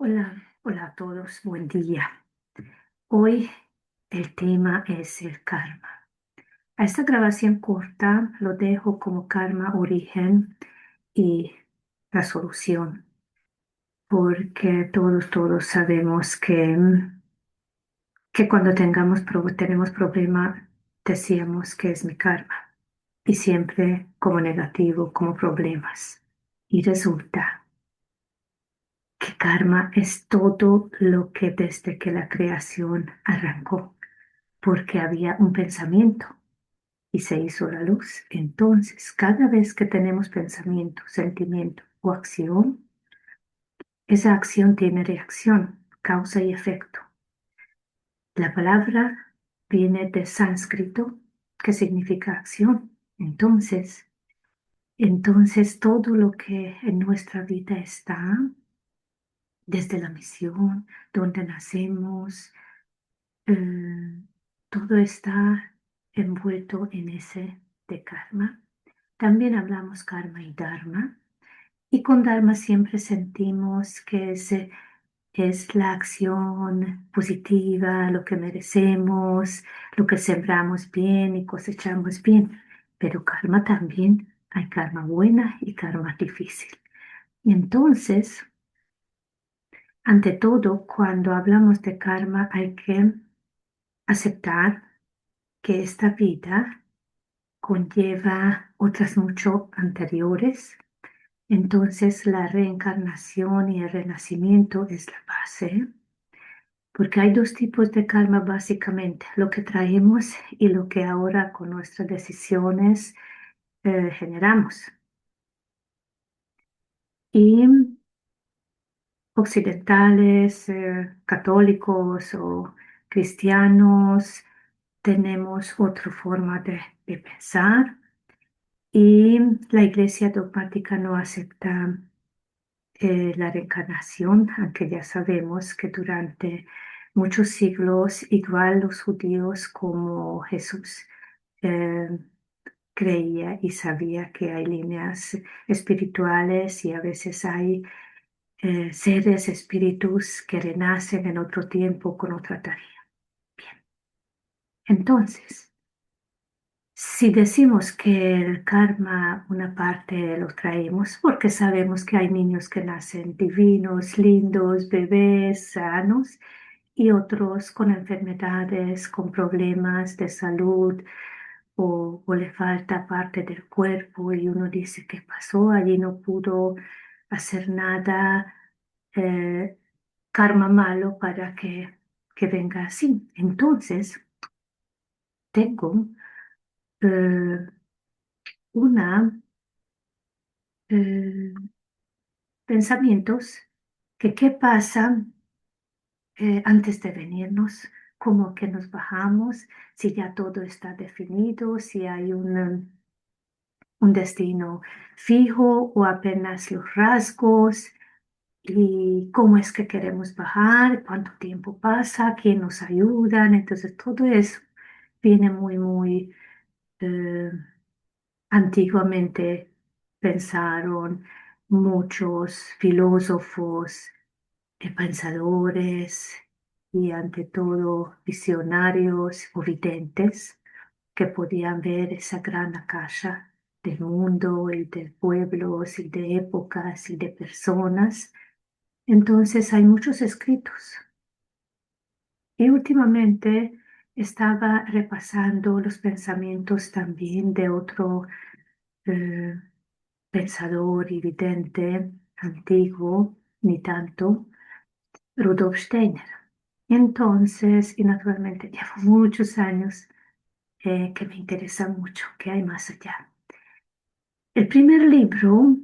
Hola, hola a todos, buen día. Hoy el tema es el karma. A esta grabación corta lo dejo como karma, origen y la solución, porque todos sabemos que cuando tenemos problema, decíamos que es mi karma y siempre como negativo, como problemas. Y resulta que karma es todo lo que desde que la creación arrancó, porque había un pensamiento y se hizo la luz. Entonces, cada vez que tenemos pensamiento, sentimiento o acción, esa acción tiene reacción, causa y efecto. La palabra viene de sánscrito, que significa acción. Entonces todo lo que en nuestra vida está, desde la misión, donde nacemos, eh, todo está envuelto en ese de karma. También hablamos karma y dharma. Y con dharma siempre sentimos que es la acción positiva, lo que merecemos, lo que sembramos bien y cosechamos bien. Pero karma también, hay karma buena y karma difícil. Entonces, ante todo, cuando hablamos de karma, hay que aceptar que esta vida conlleva otras mucho anteriores. Entonces la reencarnación y el renacimiento es la base, porque hay dos tipos de karma básicamente, lo que traemos y lo que ahora con nuestras decisiones generamos. Y occidentales, católicos o cristianos, tenemos otra forma de pensar. Y la iglesia dogmática no acepta la reencarnación, aunque ya sabemos que durante muchos siglos, igual los judíos como Jesús eh, creía y sabía que hay líneas espirituales y a veces hay seres, espíritus que renacen en otro tiempo con otra tarea. Bien, entonces, si decimos que el karma, una parte lo traemos porque sabemos que hay niños que nacen divinos, lindos, bebés sanos y otros con enfermedades, con problemas de salud o le falta parte del cuerpo y uno dice, ¿qué pasó? Allí no pudo hacer nada, eh, karma malo para que venga así. Entonces, tengo eh, una eh, pensamientos que qué pasa antes de venirnos, como que nos bajamos, si ya todo está definido, si hay un destino fijo o apenas los rasgos y cómo es que queremos bajar, cuánto tiempo pasa, quién nos ayudan. Entonces todo eso viene muy eh, antiguamente pensaron muchos filósofos, pensadores y ante todo visionarios o videntes que podían ver esa gran akasha del mundo y de pueblos y de épocas y de personas. Entonces hay muchos escritos. Y últimamente estaba repasando los pensamientos también de otro eh, pensador y vidente antiguo, ni tanto, Rudolf Steiner. Entonces, y naturalmente llevo muchos años que me interesa mucho, que hay más allá. El primer libro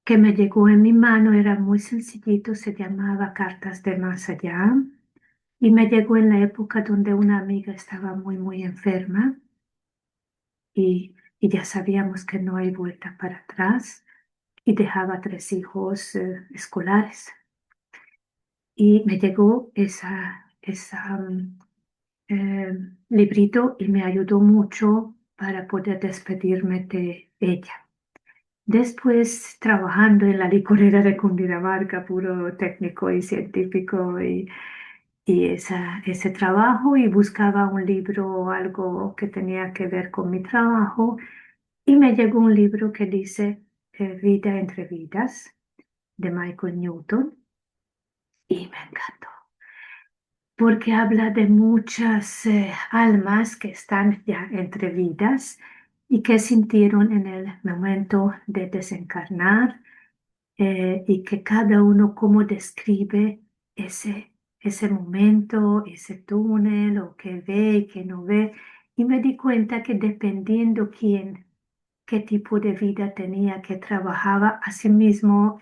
que me llegó en mi mano era muy sencillito, se llamaba Cartas de Más Allá, y me llegó en la época donde una amiga estaba muy enferma y ya sabíamos que no hay vuelta para atrás y dejaba tres hijos escolares. Y me llegó esa librito y me ayudó mucho para poder despedirme de ella. Después trabajando en la licorera de Cundinamarca, puro técnico y científico, y ese trabajo, y buscaba un libro o algo que tenía que ver con mi trabajo, y me llegó un libro que dice Vida entre vidas, de Michael Newton, y me encantó, porque habla de muchas almas que están ya entre vidas y que sintieron en el momento de desencarnar, y que cada uno cómo describe ese momento, ese túnel, o que ve y que no ve. Y me di cuenta que dependiendo quién, qué tipo de vida tenía, que trabajaba, asimismo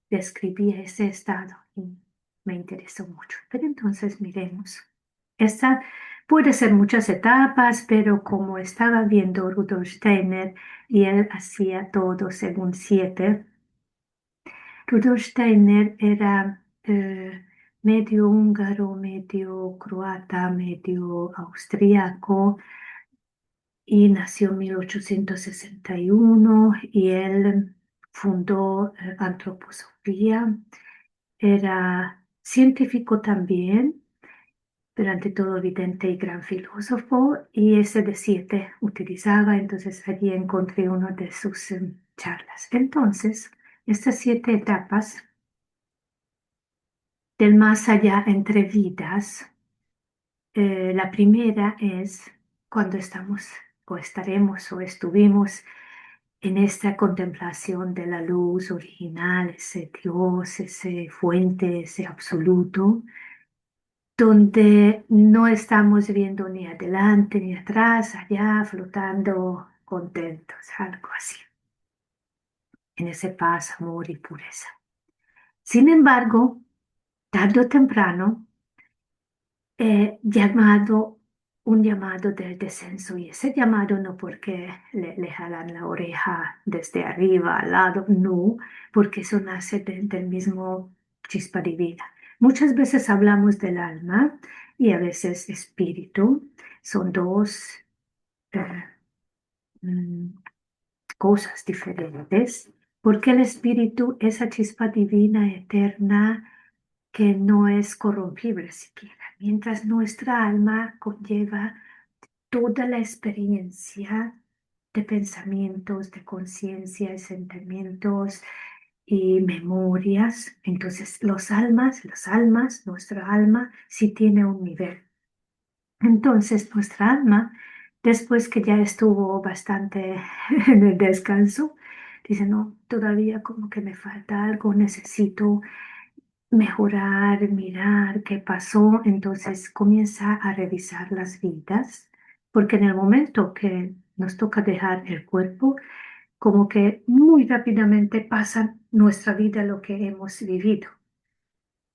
describía ese estado. Y me interesó mucho. Pero entonces miremos. Esta puede ser muchas etapas, pero como estaba viendo Rudolf Steiner y él hacía todo según siete. Rudolf Steiner era medio húngaro, medio croata, medio austríaco, y nació en 1861, y él fundó antroposofía. Era científico también, pero ante todo vidente y gran filósofo, y ese de siete utilizaba. Entonces allí encontré una de sus charlas. Entonces, estas siete etapas del más allá entre vidas. La primera es cuando estamos o estaremos o estuvimos en esta contemplación de la luz original, ese Dios, ese fuente, ese absoluto, donde no estamos viendo ni adelante ni atrás, allá flotando contentos, algo así, en ese paz, amor y pureza. Sin embargo, tarde o temprano, llamado, un llamado del descenso, y ese llamado no porque le jalan la oreja desde arriba al lado, no, porque eso nace del mismo chispa divina. Muchas veces hablamos del alma y a veces espíritu. Son dos eh, mm, cosas diferentes, porque el espíritu, esa chispa divina eterna, que no es corrompible siquiera, mientras nuestra alma conlleva toda la experiencia de pensamientos, de conciencia, de sentimientos y memorias. Entonces, las almas, nuestra alma sí tiene un nivel. Entonces, nuestra alma, después que ya estuvo bastante en el descanso, dice, no, todavía como que me falta algo, necesito mejorar, mirar qué pasó. Entonces comienza a revisar las vidas, porque en el momento que nos toca dejar el cuerpo, como que muy rápidamente pasa nuestra vida lo que hemos vivido,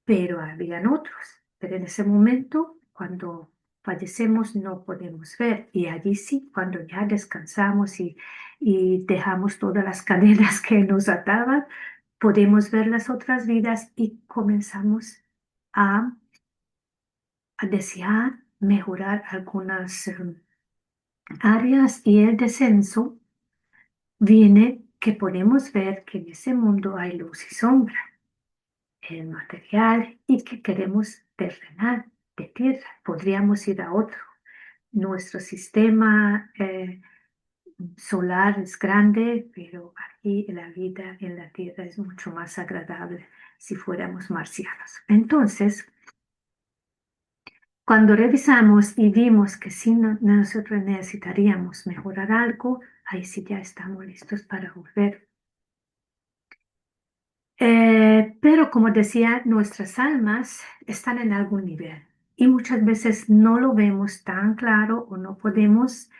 pero habían otros. Pero en ese momento, cuando fallecemos, no podemos ver. Y allí sí, cuando ya descansamos y dejamos todas las cadenas que nos ataban, podemos ver las otras vidas y comenzamos a, a desear mejorar algunas áreas, y el descenso viene que podemos ver que en ese mundo hay luz y sombra, el material, y que queremos terrenal, de tierra. Podríamos ir a otro. Nuestro sistema solar es grande, pero aquí la vida en la tierra es mucho más agradable si fuéramos marcianos. Entonces, cuando revisamos y vimos que sí nosotros necesitaríamos mejorar algo, ahí sí ya estamos listos para volver. Pero como decía, nuestras almas están en algún nivel y muchas veces no lo vemos tan claro, o no podemos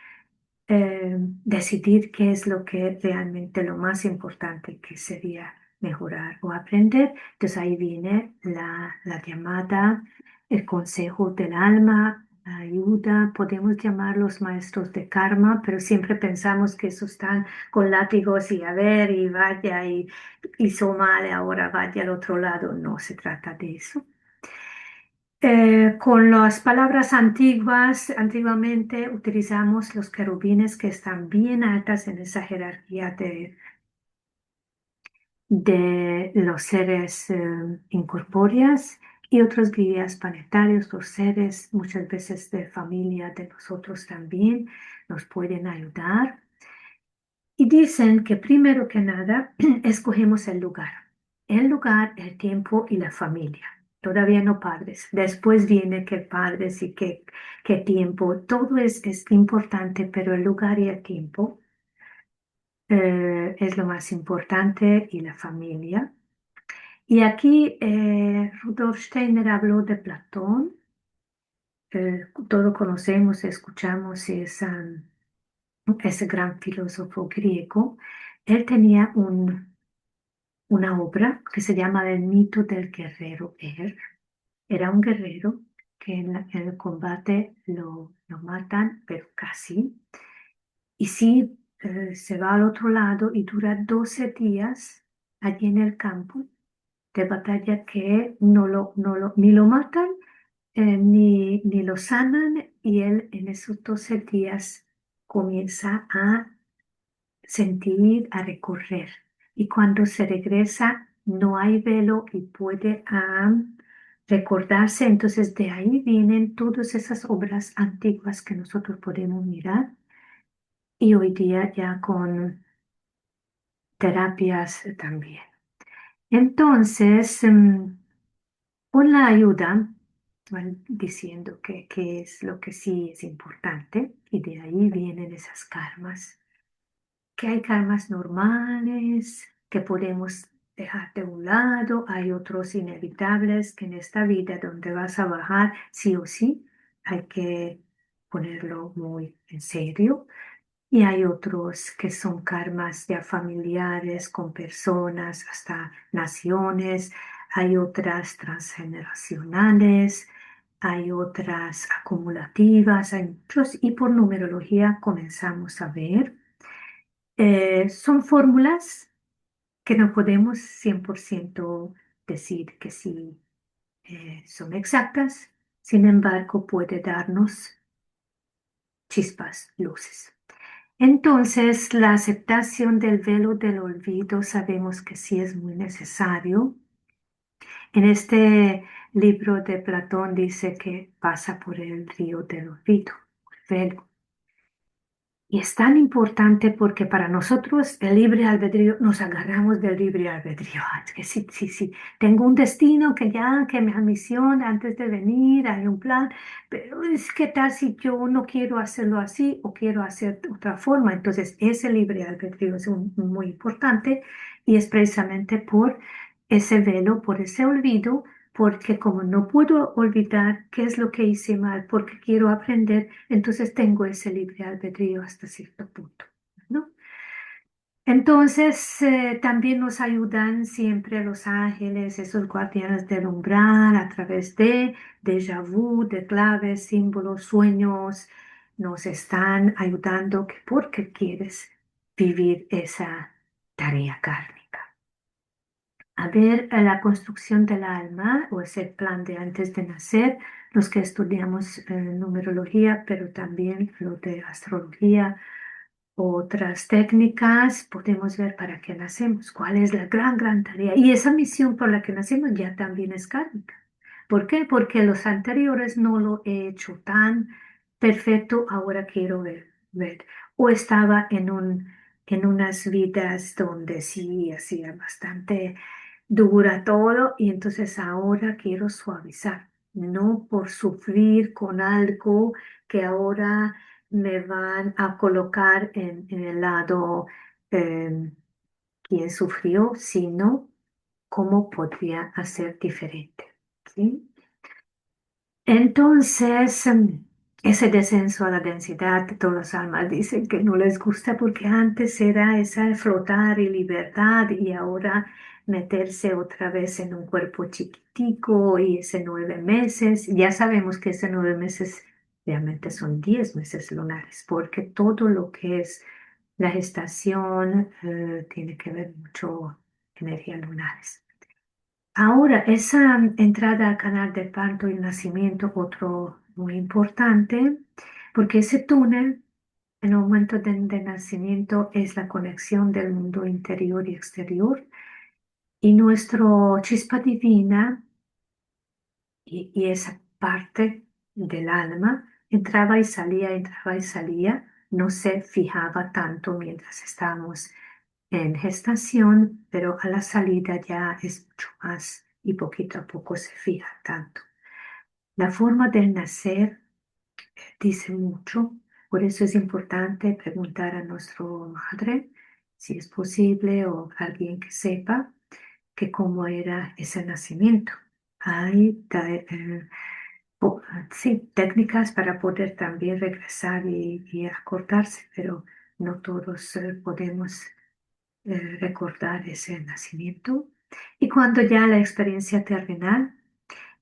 decidir qué es lo que realmente lo más importante que sería mejorar o aprender. Entonces ahí viene la llamada, el consejo del alma, la ayuda. Podemos llamar los maestros de karma, pero siempre pensamos que esos están con látigos y a ver, y vaya, y hizo mal, ahora vaya al otro lado. No se trata de eso. Con las palabras antiguas, antiguamente utilizamos los querubines, que están bien altas en esa jerarquía de los seres incorpóreos y otros guías planetarios, los seres muchas veces de familia de nosotros también nos pueden ayudar. Y dicen que primero que nada escogemos el lugar, el tiempo y la familia. Todavía no padres. Después viene qué padres y qué tiempo. Todo es importante, pero el lugar y el tiempo es lo más importante y la familia. Y aquí Rudolf Steiner habló de Platón. Todo conocemos, escuchamos ese gran filósofo griego. Él tenía una obra que se llama El mito del guerrero Er. Era un guerrero que en el combate lo matan, pero casi. Y sí, se va al otro lado y dura 12 días allí en el campo de batalla que ni lo matan ni lo sanan y él en esos 12 días comienza a sentir, a recorrer. Y cuando se regresa no hay velo y puede recordarse. Entonces de ahí vienen todas esas obras antiguas que nosotros podemos mirar y hoy día ya con terapias también. Entonces, con la ayuda, van diciendo que es lo que sí es importante y de ahí vienen esas karmas, que hay karmas normales que podemos dejar de un lado, hay otros inevitables que en esta vida donde vas a bajar sí o sí hay que ponerlo muy en serio. Y hay otros que son karmas ya familiares con personas, hasta naciones. Hay otras transgeneracionales, hay otras acumulativas, hay muchos, y por numerología comenzamos a ver. Son fórmulas que no podemos 100% decir que sí son exactas, sin embargo puede darnos chispas, luces. Entonces, la aceptación del velo del olvido sabemos que sí es muy necesario. En este libro de Platón dice que pasa por el río del olvido, el velo. Y es tan importante porque para nosotros el libre albedrío, nos agarramos del libre albedrío. Ah, es que sí, sí, sí, tengo un destino que mi misión antes de venir, hay un plan, pero es que tal si yo no quiero hacerlo así o quiero hacer de otra forma. Entonces ese libre albedrío es muy importante y es precisamente por ese velo, por ese olvido, porque como no puedo olvidar qué es lo que hice mal, porque quiero aprender, entonces tengo ese libre albedrío hasta cierto punto, ¿no? Entonces, también nos ayudan siempre los ángeles, esos guardianes del umbral, a través de déjà vu, de claves, símbolos, sueños, nos están ayudando porque quieres vivir esa tarea kármica. A ver, la construcción del alma o ese plan de antes de nacer, los que estudiamos numerología, pero también lo de astrología, otras técnicas, podemos ver para qué nacemos, cuál es la gran tarea. Y esa misión por la que nacemos ya también es kármica. ¿Por qué? Porque los anteriores no lo he hecho tan perfecto, ahora quiero ver. O estaba en unas vidas donde sí hacía bastante dura todo y entonces ahora quiero suavizar, no por sufrir con algo que ahora me van a colocar en el lado eh, quien sufrió, sino cómo podría hacer diferente. ¿Sí? Entonces, ese descenso a la densidad, todas las almas dicen que no les gusta porque antes era esa flotar y libertad y ahora meterse otra vez en un cuerpo chiquitico y ese 9 meses. Ya sabemos que ese 9 meses realmente son 10 meses lunares porque todo lo que es la gestación tiene que ver mucho energías lunares. Ahora, esa entrada al canal del parto y el nacimiento, otro muy importante, porque ese túnel en el momento de nacimiento es la conexión del mundo interior y exterior Y nuestro chispa divina y esa parte del alma entraba y salía, no se fijaba tanto mientras estábamos en gestación, pero a la salida ya es mucho más y poquito a poco se fija tanto. La forma del nacer dice mucho, por eso es importante preguntar a nuestra madre si es posible o alguien que sepa que cómo era ese nacimiento. Hay sí, técnicas para poder también regresar y acordarse, pero no todos podemos recordar ese nacimiento. Y cuando ya la experiencia terminal,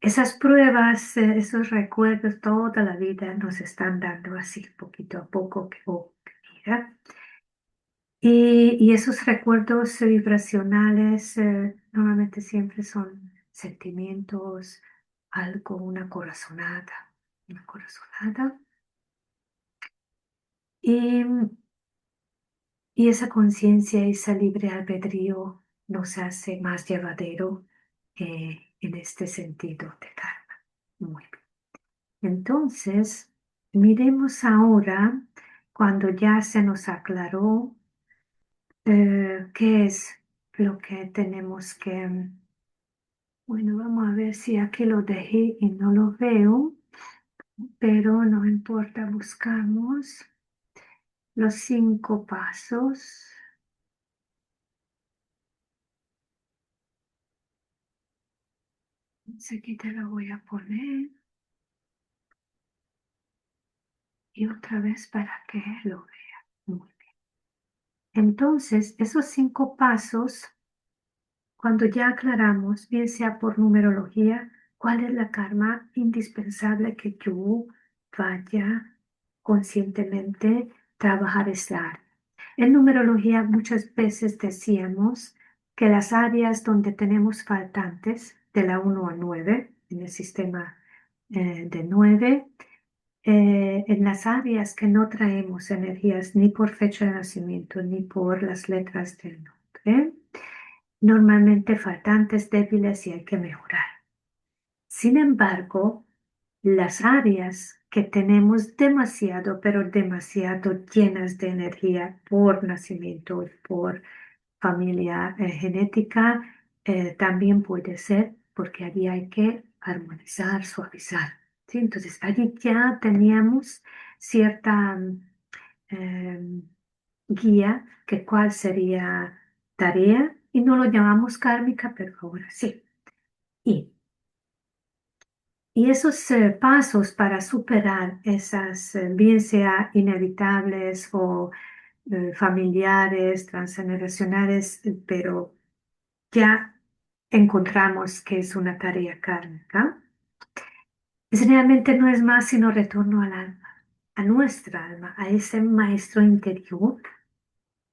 esas pruebas, esos recuerdos, toda la vida nos están dando así poquito a poco que, oh, mira. Y esos recuerdos vibracionales normalmente siempre son sentimientos, algo, una corazonada. Y, y esa conciencia, ese libre albedrío nos hace más llevadero en este sentido de karma. Muy bien. Entonces, miremos ahora, cuando ya se nos aclaró qué es lo que tenemos que... Bueno, vamos a ver si aquí lo dejé y no lo veo, pero no importa, buscamos los 5 pasos. Aquí te lo voy a poner y otra vez para que lo vea. Muy bien. Entonces, esos 5 pasos, cuando ya aclaramos, bien sea por numerología, cuál es la karma indispensable que yo vaya conscientemente trabajar esta área. En numerología muchas veces decíamos que las áreas donde tenemos faltantes, de la 1 a 9, en el sistema de 9, en las áreas que no traemos energías ni por fecha de nacimiento ni por las letras del nombre, normalmente faltantes, débiles y hay que mejorar. Sin embargo, las áreas que tenemos demasiado, pero demasiado llenas de energía por nacimiento y por familia genética, también puede ser porque allí hay que armonizar, suavizar. ¿Sí? Entonces, allí ya teníamos cierta eh, guía que cuál sería tarea y no lo llamamos kármica, pero ahora sí. Y y esos pasos para superar esas, bien sea inevitables o familiares, transgeneracionales, pero ya encontramos que es una tarea kármica, realmente no es más sino retorno al alma, a nuestra alma, a ese maestro interior.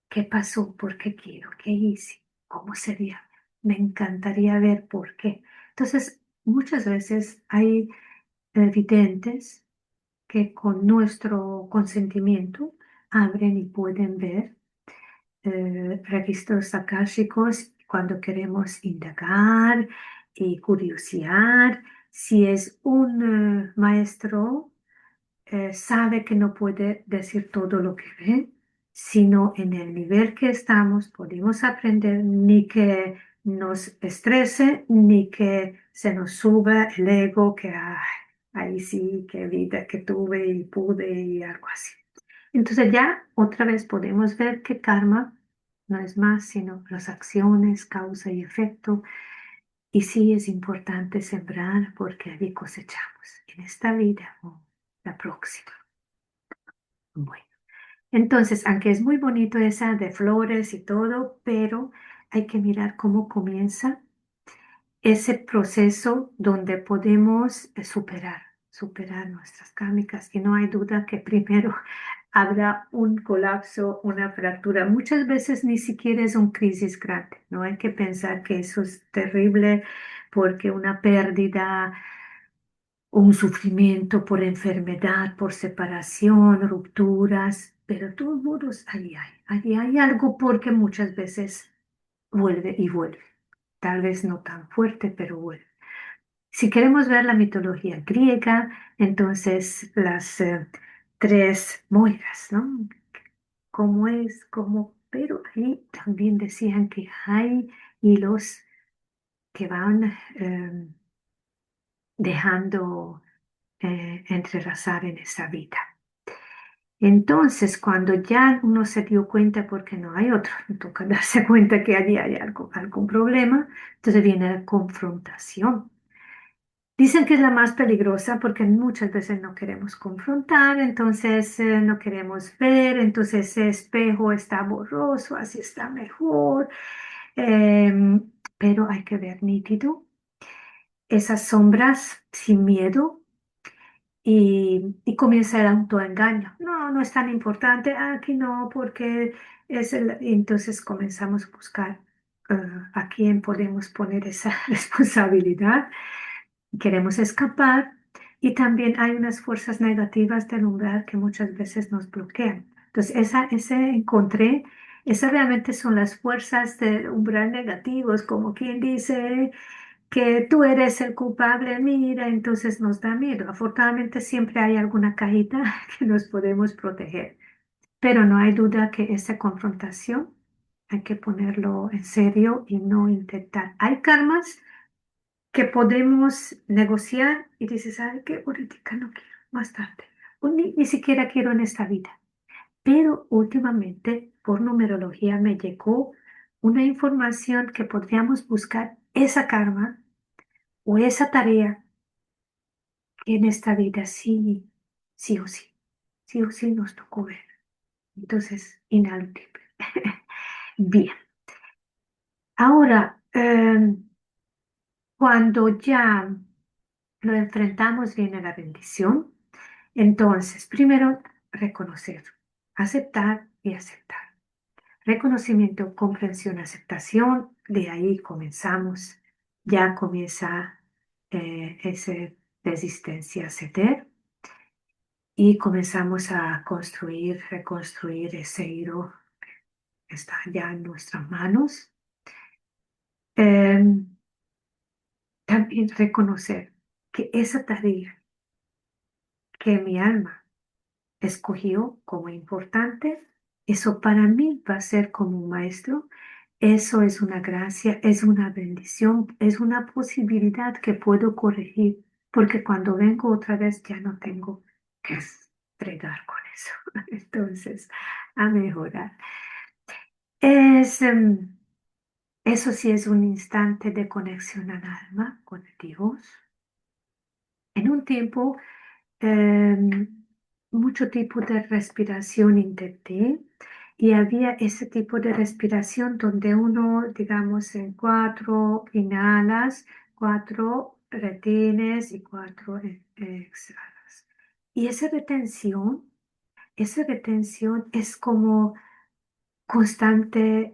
¿Qué pasó? ¿Por qué quiero? ¿Qué hice? ¿Cómo sería? Me encantaría ver por qué. Entonces, muchas veces hay videntes que con nuestro consentimiento abren y pueden ver registros akáshicos cuando queremos indagar y curiosear. Si es un maestro, sabe que no puede decir todo lo que ve, sino en el nivel que estamos podemos aprender ni que nos estrese, ni que se nos suba el ego, que "Ay, ahí sí, qué vida que tuve y pude y algo así". Entonces ya otra vez podemos ver que karma no es más sino las acciones, causa y efecto. Y sí es importante sembrar porque allí cosechamos en esta vida o la próxima. Bueno, entonces, aunque es muy bonito esa de flores y todo, pero hay que mirar cómo comienza ese proceso donde podemos superar nuestras kármicas. Y no hay duda que primero habrá un colapso, una fractura. Muchas veces ni siquiera es un crisis grande. No hay que pensar que eso es terrible porque una pérdida un sufrimiento por enfermedad, por separación, rupturas, pero de todos modos allí hay algo porque muchas veces vuelve y vuelve. tal vez no tan fuerte, pero bueno. Si queremos ver la mitología griega, entonces las tres Moiras, ¿no? ¿Cómo es? ¿Cómo? Pero ahí también decían que hay hilos que van dejando entrelazar en esa vida. Entonces, cuando ya uno se dio cuenta, porque no hay otro, toca darse cuenta que allí hay algún problema, entonces viene la confrontación. Dicen que es la más peligrosa porque muchas veces no queremos confrontar, entonces no queremos ver, entonces ese espejo está borroso, así está mejor, pero hay que ver nítido esas sombras sin miedo y comienza el autoengaño. No, no es tan importante, aquí no, porque es el... y entonces comenzamos a buscar a quién podemos poner esa responsabilidad. Queremos escapar y también hay unas fuerzas negativas del umbral que muchas veces nos bloquean. Entonces, ese encontré, esas realmente son las fuerzas del umbral negativos, como quien dice que tú eres el culpable, mira, entonces nos da miedo. Afortunadamente siempre hay alguna cajita que nos podemos proteger, pero no hay duda que esa confrontación hay que ponerlo en serio y no intentar. Hay karmas que podemos negociar y dices, ay, que ahorita no quiero, más tarde, o ni siquiera quiero en esta vida. Pero últimamente, por numerología, me llegó una información que podríamos buscar esa karma o esa tarea que en esta vida sí, sí o sí nos tocó ver. Entonces, ineludible. Bien, ahora, cuando ya lo enfrentamos, viene la bendición. Entonces, primero, reconocer, aceptar y aceptar. Reconocimiento, comprensión, aceptación, de ahí comenzamos. Ya comienza esa resistencia a ceder y comenzamos a construir, reconstruir ese hilo que está ya en nuestras manos. Em, También reconocer que esa tarea que mi alma escogió como importante, eso para mí va a ser como un maestro. Eso es una gracia, es una bendición, es una posibilidad que puedo corregir, porque cuando vengo otra vez ya no tengo que fregar con eso. Entonces, a mejorar. Es, eso sí es un instante de conexión al alma, con Dios. En un tiempo mucho tipo de respiración intenté y había ese tipo de respiración donde uno, digamos, en cuatro inhalas, cuatro retienes y cuatro exhalas. Y esa retención es como constante,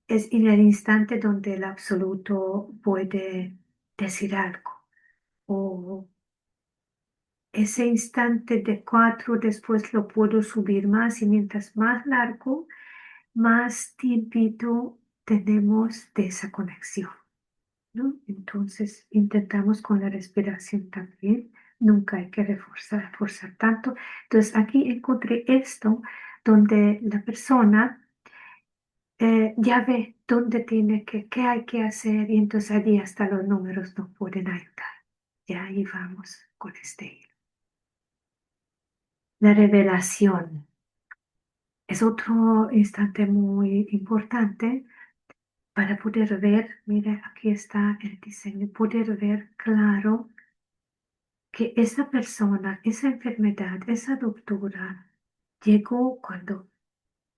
es en el instante donde el absoluto puede decir algo. O ese instante de cuatro después lo puedo subir más y mientras más largo, más tiempito tenemos de esa conexión, ¿no? Entonces intentamos con la respiración también, nunca hay que reforzar tanto. Entonces aquí encontré esto donde la persona ya ve dónde tiene que, qué hay que hacer y entonces allí hasta los números nos pueden ayudar. Ya ahí vamos con este hilo. La revelación es otro instante muy importante para poder ver, mire, aquí está el diseño, poder ver claro que esa persona, esa enfermedad, esa doctora llegó cuando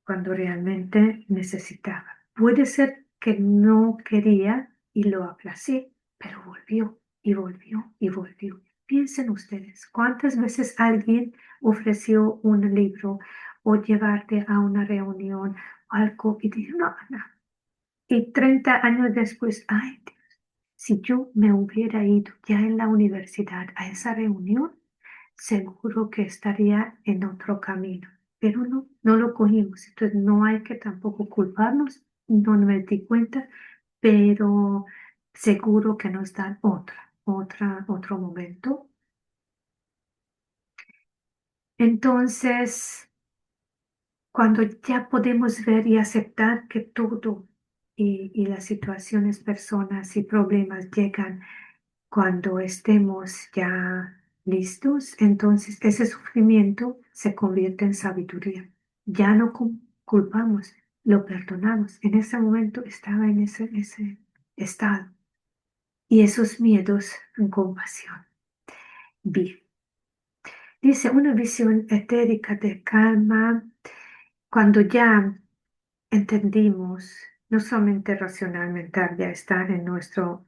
realmente necesitaba. Puede ser que no quería y lo aplacé, pero volvió y volvió y volvió. Piensen ustedes, ¿cuántas veces alguien ofreció un libro o llevarte a una reunión o algo y dijo, no, no? Y 30 años después, ay, Dios, si yo me hubiera ido ya en la universidad a esa reunión, seguro que estaría en otro camino. Pero no lo cogimos. Entonces no hay que tampoco culparnos. No me di cuenta. pero seguro que nos dan otro momento. Entonces, cuando ya podemos ver y aceptar que todo y las situaciones, personas y problemas llegan cuando estemos ya listos, entonces ese sufrimiento se convierte en sabiduría. Ya no culpamos, lo perdonamos. En ese momento estaba en ese estado y esos miedos en compasión. Bien. Dice una visión etérica de calma cuando ya entendimos, no solamente racional, mental, ya está en nuestro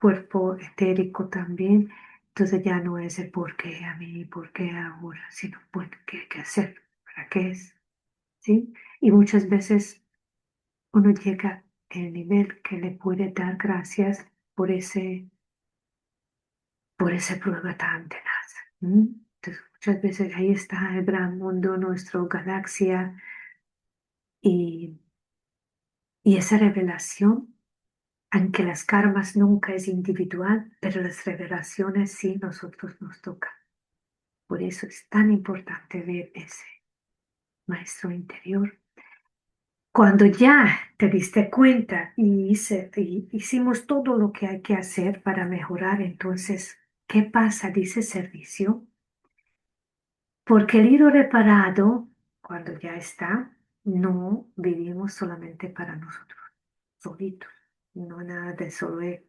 cuerpo etérico también. Entonces ya no es el por qué a mí, por qué ahora, sino bueno, ¿qué hay que hacer? ¿Para qué es? ¿Sí? Y muchas veces uno llega al nivel que le puede dar gracias por por esa prueba tan tenaz. ¿Mm? Entonces muchas veces ahí está el gran mundo, nuestra galaxia y, y esa revelación. Aunque las karmas nunca es individual, pero las revelaciones sí nosotros nos tocan. Por eso es tan importante ver ese maestro interior. Cuando ya te diste cuenta y hicimos todo lo que hay que hacer para mejorar, entonces, ¿qué pasa? Dice servicio. Porque el hilo reparado, cuando ya está, no vivimos solamente para nosotros, solitos, no nada de solo él.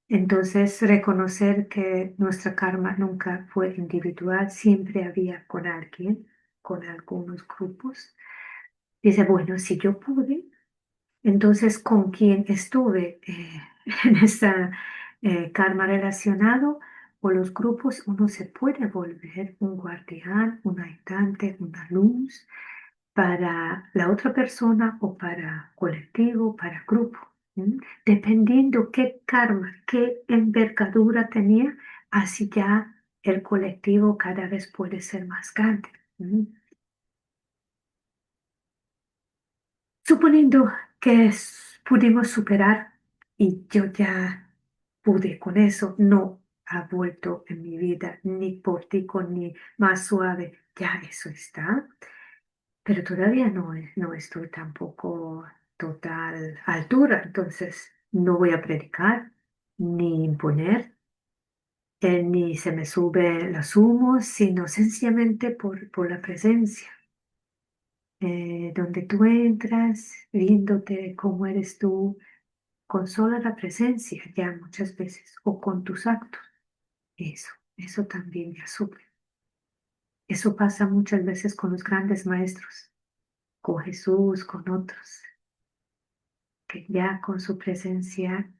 Entonces, reconocer que nuestra karma nunca fue individual, siempre había con alguien, con algunos grupos. Dice, bueno, si yo pude, entonces con quien estuve en esta karma relacionado o los grupos, uno se puede volver un guardián, un ayudante, una luz para la otra persona o para colectivo, para grupo. ¿M? Dependiendo qué karma, qué envergadura tenía, así ya el colectivo cada vez puede ser más grande. ¿M? Suponiendo que pudimos superar y yo ya pude con eso, no ha vuelto en mi vida ni portico ni más suave, ya eso está. Pero todavía no estoy tampoco total altura, entonces no voy a predicar ni imponer, ni se me sube los humos, sino sencillamente por la presencia, donde tú entras viéndote cómo eres tú, con sola la presencia ya muchas veces, o con tus actos, eso también ya sube. Eso pasa muchas veces con los grandes maestros, con Jesús, con otros que ya con su presencia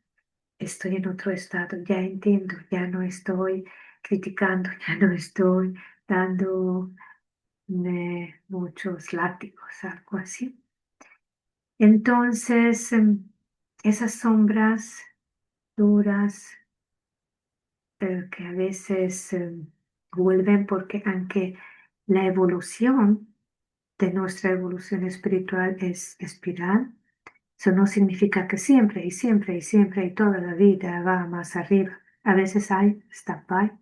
estoy en otro estado, ya entiendo, ya no estoy criticando, ya no estoy dando muchos látigos, algo así. Entonces, esas sombras duras que a veces vuelven porque aunque la evolución de nuestra evolución espiritual es espiral, eso no significa que siempre y siempre y siempre y toda la vida va más arriba. A veces hay stand-by,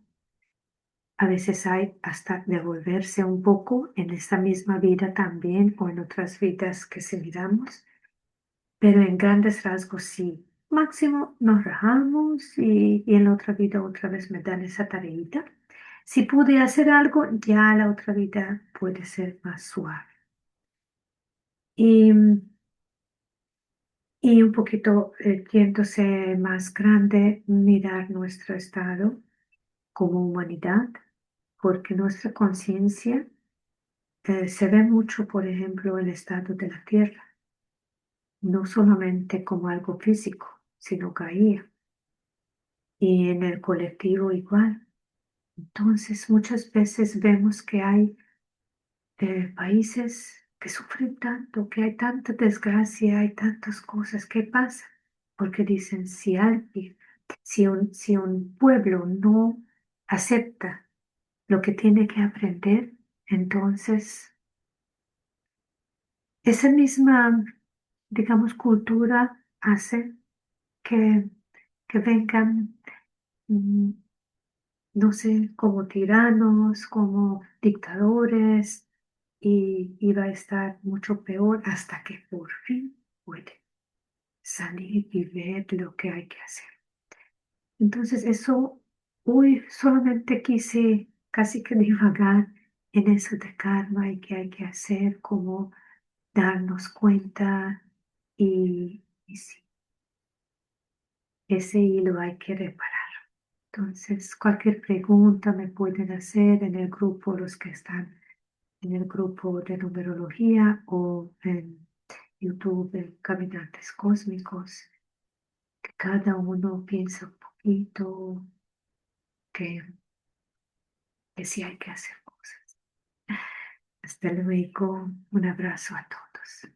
a veces hay hasta devolverse un poco en esta misma vida también o en otras vidas que se miramos, pero en grandes rasgos sí. Máximo nos rajamos y en la otra vida otra vez me dan esa tareita. Si pude hacer algo, ya la otra vida puede ser más suave. Y y un poquito yéndose más grande, mirar nuestro estado como humanidad, porque nuestra conciencia se ve mucho, por ejemplo, el estado de la Tierra, no solamente como algo físico, sino caía, y en el colectivo igual. Entonces, muchas veces vemos que hay países que sufren tanto, que hay tanta desgracia, hay tantas cosas que pasan, porque dicen, si alguien, si un pueblo no acepta lo que tiene que aprender, entonces esa misma, digamos, cultura hace que, que vengan, mm, no sé, como tiranos, como dictadores, y va a estar mucho peor hasta que por fin puede salir y ver lo que hay que hacer. Entonces, eso, hoy solamente quise casi que divagar en eso de karma y qué hay que hacer, cómo darnos cuenta y sí, ese hilo hay que reparar. Entonces, cualquier pregunta me pueden hacer en el grupo, los que están en el grupo de numerología o en YouTube, en Caminantes Cósmicos, que cada uno piensa un poquito, que, que sí hay que hacer cosas. Hasta luego, un abrazo a todos.